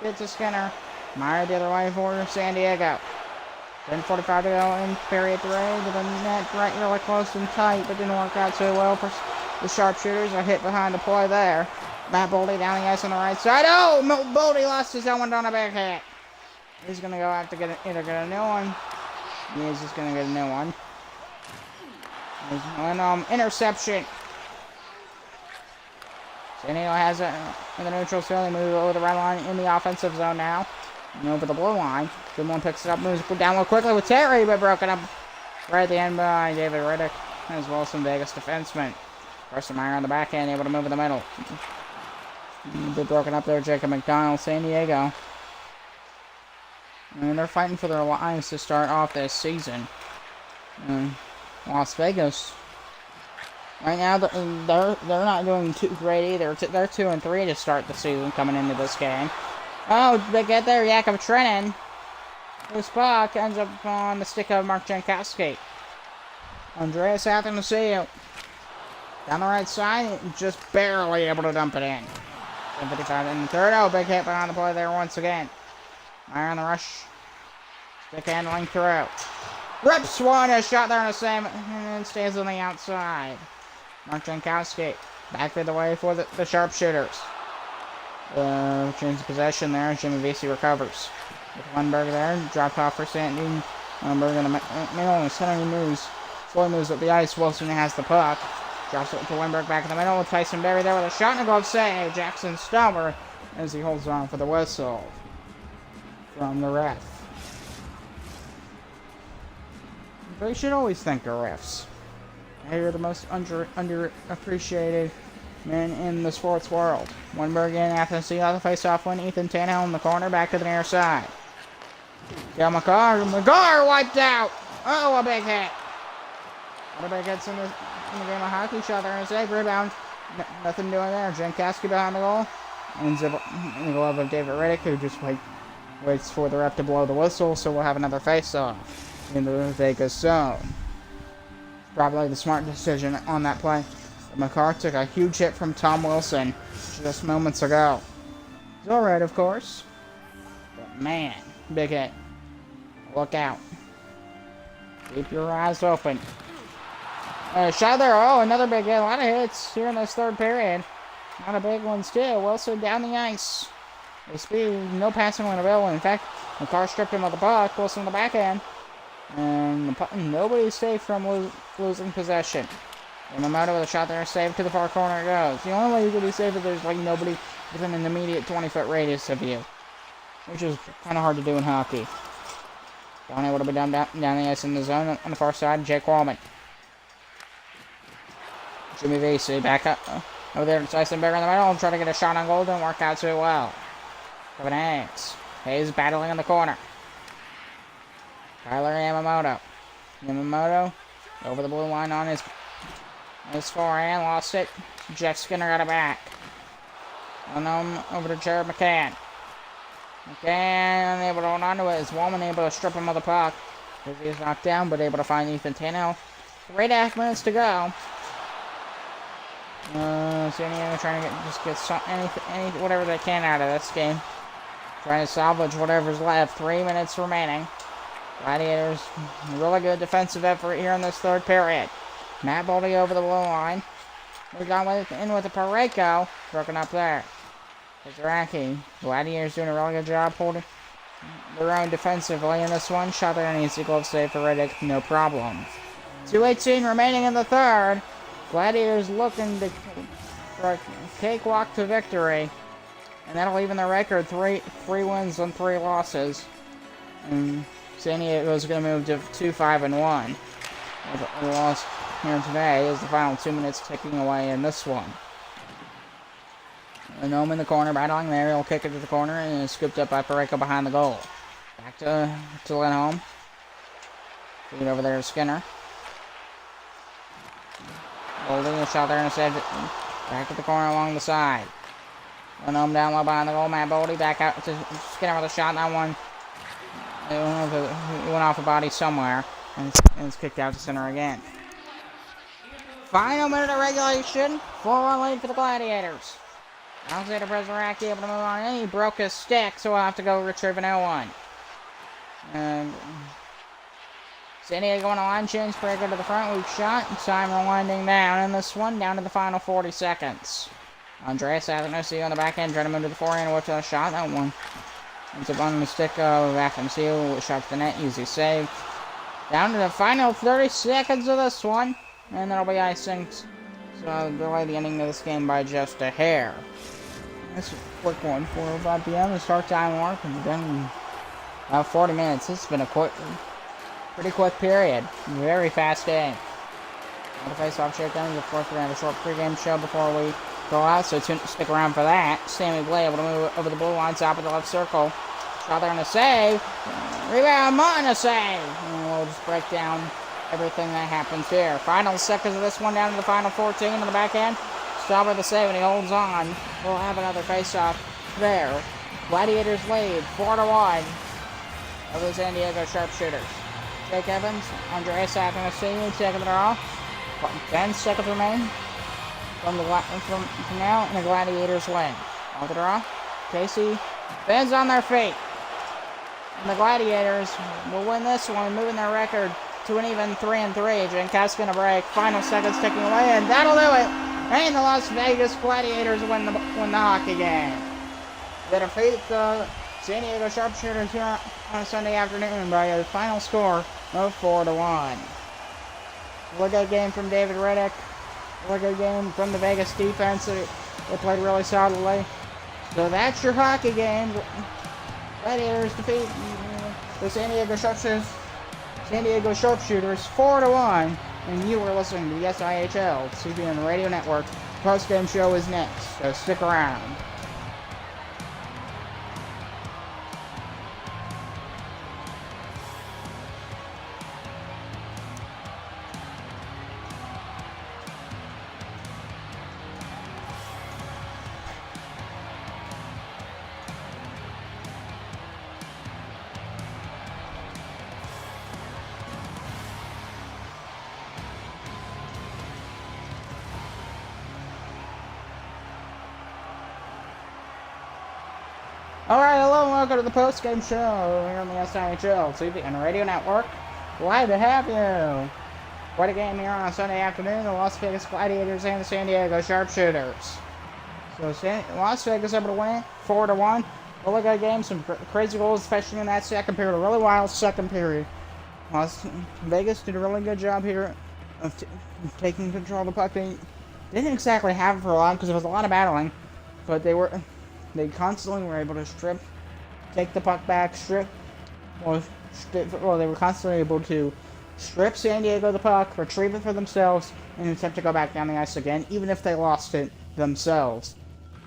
get to Skinner. Meyer the other way for San Diego. 10:45 to go in period 3. To the net right really close and tight, but didn't work out too well for the Sharpshooters. A hit behind the play there. Matt Boldy down the ice on the right side. Oh, Boldy lost his helmet on a big hit. He's going to go have to either get a new one. Yeah, he's just going to get a new one. There's an interception. San Diego has it in the neutral zone. They move over the red line in the offensive zone now. And over the blue line. Good one picks it up, moves down low quickly with Terry, but broken up right at the end by David Riddick, as well as some Vegas defensemen. Carson Meyer on the back end, able to move in the middle. A bit broken up there, Jacob McDonald, San Diego. And they're fighting for their lives to start off this season. Las Vegas, right now, they're not doing too great either. They're 2-3 to start the season coming into this game. Oh, big hit there, Yakov Trenin. This puck ends up on the stick of Mark Jankowski. Andreas Athanasiou. Down the right side, just barely able to dump it in. 10:55 in the third. Oh, big hit behind the play there once again. Meyer on the rush. Stick handling through. Rips one, a shot there on the same, and stays on the outside. Mark Jankowski back the way for the Sharpshooters. Change of possession there. Jimmy Vesey recovers. With Lundberg there, dropped off for Sandy. Lundberg in the middle, and suddenly moves. Slowly moves up the ice. Wilson has the puck. Drops it to Lundberg back in the middle with Tyson Berry there with a shot and a glove save. Jackson Stelber as he holds on for the whistle from the ref. They should always thank the refs. They are the most underappreciated men in the sports world. Lundberg in Athanasiou on the face-off win. Ethan Tannehill in the corner, back to the near side. Gal McGar wiped out. Oh, a big hit. What a big hits in the game of hockey. Shot there in a save. Rebound. Nothing doing there. Jankowski behind the goal. Ends up in the glove of David Riddick, who just waits for the ref to blow the whistle, so we'll have another face-off in the Vegas zone. Probably the smart decision on that play. McCarr took a huge hit from Tom Wilson just moments ago. It's alright, of course. But man, big hit. Look out. Keep your eyes open. Shot there. Oh, another big hit. A lot of hits here in this third period. Not a big one still. Wilson down the ice. With speed, no passing when available. In fact, McCarr stripped him of the puck. Wilson on the back end. And nobody's safe from losing possession. Yamamoto with a shot there, saved to the far corner it goes. The only way you can be safe is there's like nobody within an immediate 20-foot radius of you, which is kind of hard to do in hockey. Down able to be down the ice in the zone on the far side. Jake Wallman, Jimmy Vesey back up Over there, Tyson Berger in the middle, trying to get a shot on goal, didn't work out too well. Kevin Hayes. Hayes battling in the corner. Tyler Yamamoto. Yamamoto over the blue line on his forehand, lost it. Jeff Skinner got it back. Over to Jared McCann. McCann able to hold on to it. Is Wallman able to strip him of the puck? He is knocked down, but able to find Ethan Tannehill. 3.5 minutes to go. San Diego trying to get whatever they can out of this game. Trying to salvage whatever's left. 3 minutes remaining. Gladiators, really good defensive effort here in this third period. Matt Boldy over the blue line. We've gone in with the Pareko. Broken up there. Kazaraki. Gladiators doing a really good job holding their own defensively in this one. Shot there, and easy glove save for Riddick. No problem. 2:18 remaining in the third. Gladiators looking to cakewalk to victory. And that'll even the record. Three wins and 3 losses. And San Diego's going to move to 2-5-1. The loss here today is the final 2 minutes ticking away in this one. Nome in the corner, battling there. He'll kick it to the corner and is scooped up by Pareko behind the goal. Back to Lindholm. Feed over there to Skinner. Holding a shot there and said back to the corner along the side. Lindholm down low behind the goal. Matt Boldy back out to Skinner with a shot. That one. It went off the body somewhere, and it's kicked out to center again. Final minute of regulation. 4-1 lead for the Gladiators. Alexander Brezaraki able to move on in. He broke his stick, so we'll have to go retrieve an 0-1. And San Diego on a line change. Pareko to the front. Weak shot. Time winding down in this one. Down to the final 40 seconds. Andreas Athanasiou on the back end, trying to move to the forehand with a shot. That one. It's up on the stick of Athanasiou. Shot to the net. Easy save. Down to the final 30 seconds of this one. And that'll be icing. So I'll delay the ending of this game by just a hair. This is a quick one. 4:05 p.m. The start time mark. And then about 40 minutes. This has been a pretty quick period. Very fast game. The face-off shakedown. Of course, we're going to have a short pregame show before we go out, so stick around for that. Sammy Blay able to move over the blue line, top of the left circle. Shot there and a save. Rebound, Martin, a save. And we'll just break down everything that happens here. Final seconds of this one down to the final 14 on the back end. Stop with the save, and he holds on. We'll have another face-off there. Gladiators lead 4-1 over the San Diego Sharpshooters. Jake Evans, Andreas Athanasiou, taking it off. 10 seconds remain from now, and the Gladiators win. Off the draw. Casey Ben's on their feet. And the Gladiators will win this one, moving their record to an even 3-3. Jankowski's gonna break. Final seconds ticking away, and that'll do it. And the Las Vegas Gladiators win the hockey game. They defeat the San Diego Sharpshooters here on a Sunday afternoon by a final score of 4-1. Really good game from David Riddick. Really good game from the Vegas defense. They played really solidly. So that's your hockey game. Gladiators defeat the San Diego Sharpshooters 4-1. And you were listening to the SIHL CBN Radio Network. Post-game show is next, so stick around. Alright, hello and welcome to the post-game show here on the SIHL CBN Radio Network. Glad to have you. Quite a game here on a Sunday afternoon, the Las Vegas Gladiators and the San Diego Sharpshooters. So Las Vegas able to win it, 4-1. Really good game, some crazy goals, especially in that second period. A really wild second period. Las Vegas did a really good job here of taking control of the puck. They didn't exactly have it for a lot because there was a lot of battling, but they constantly were able to take the puck back, they were constantly able to strip San Diego the puck, retrieve it for themselves, and attempt to go back down the ice again. Even if they lost it, themselves.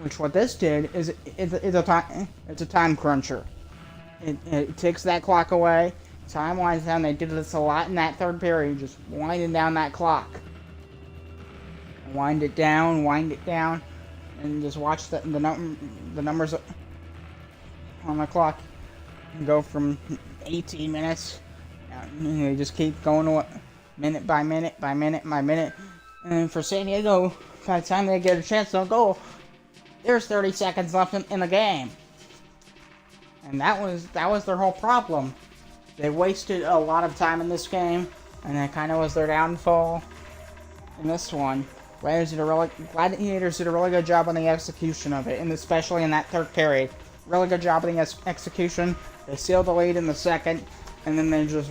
Which what this did is it's a time cruncher. It takes that clock away. Time winds down. They did this a lot in that third period, just winding down that clock. Wind it down, and just watch the numbers on the clock go from 18 minutes. And they just keep going minute by minute by minute by minute. And for San Diego, by the time they get a chance to go, there's 30 seconds left in the game. And that was their whole problem. They wasted a lot of time in this game, and that kind of was their downfall in this one. Gladiators did a really good job on the execution of it, and especially in that third period. Really good job on the execution. They sealed the lead in the second, and then they just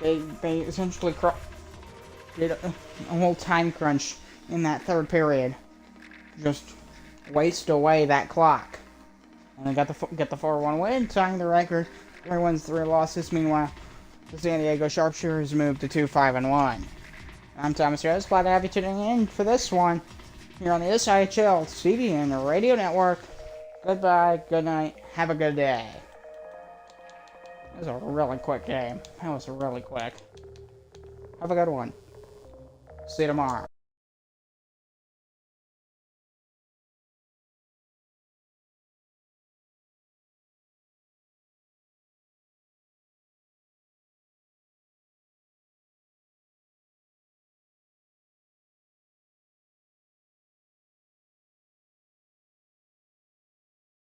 they essentially did a whole time crunch in that third period. Just waste away that clock. And they get the 4-1 win, tying the record. 3 wins, 3 losses. Meanwhile, the San Diego Sharpshooters moved to 2-5-1. I'm Thomas Rose. Glad to have you tuning in for this one here on the SIHL TV and Radio Network. Goodbye, good night, have a good day. That was a really quick game. That was really quick. Have a good one. See you tomorrow.